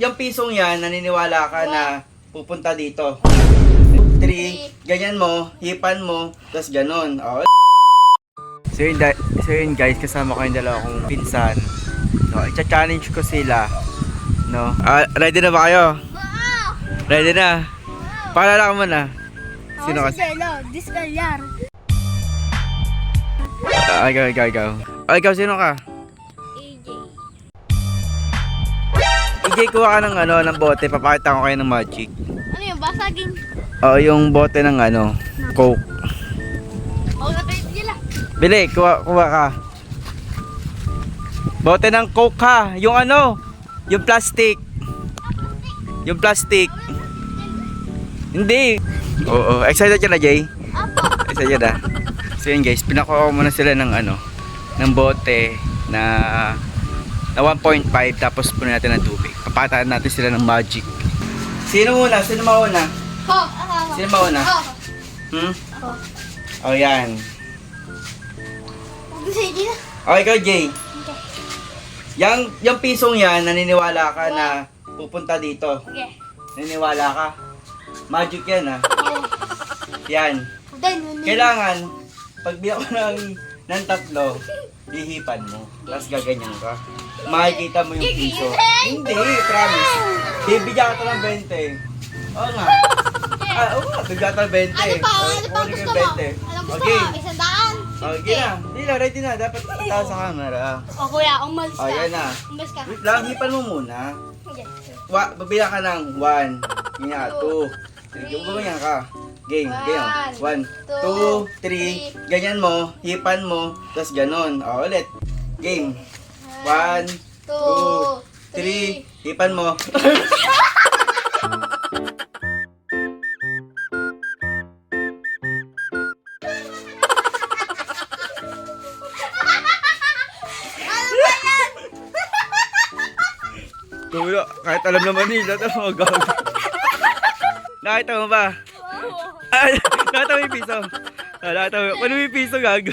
Yung pisong yan, naniniwala ka na pupunta dito. 3, ganyan mo, hipan mo, tapos ganon. Oh. So yun guys, kasama ko yung dalawa kong pinsan. No, i-challenge ko sila. No. Ready na ba kayo? Ready na? Paalala ko muna. Sino ka? Disgalyar. Ikaw. Ikaw, sino ka? AJ. EJ, kuha ka ng bote. Papakita ko kayo ng magic. Ano yung basagin? Yung bote ng Coke. O, kapit nila. Bili, kuha ka. Bote ng Coke ha. Yung yung plastic. Yung plastic. Hindi. Oo, excited ka na, Jay? Excited na. So yun guys, pinakuha ko muna sila ng ng bote na 1.5 tapos puno natin ng tubig. Papataan natin sila ng magic. Sino muna? Sino mauna? Ho. Sino mauna? Oh, yan. Sige na. Okay, ikaw, Jay. Yung pisong yan, naniniwala ka na pupunta dito. Okay. Naniniwala ka? Magic yan ha. Yan. Then, Kailangan, pag biyak ko ng 3, hihipan mo. Tapos gaganyan ka. Makikita mo yung piso. Hindi, promise. Bibigyan ka ng 20. Oo nga. Oo nga, bigyan ka ng 20. Ano pa Kukunin gusto ko mo? yung 20. Ano gusto Okay. mo? 100? Okay na. Hindi na, ready na. Dapat taas sa camera. O kuya, umalis ka. Yan na. Umalis ka. Wait lang, hipan mo muna. Okay. Babilang ka ng 1, 2, 3. Ganyan ka. Game, ganyan. 1, 2, 3. Ganyan mo, hipan mo, tapos ganon. O, ulit. Game. 1, 2, 3. Hipan mo. Kuya, kahit alam naman nila, ito mga gago. Nakita mo ba? Ay, nakita mo yung piso. Nakita mo yung piso, gago.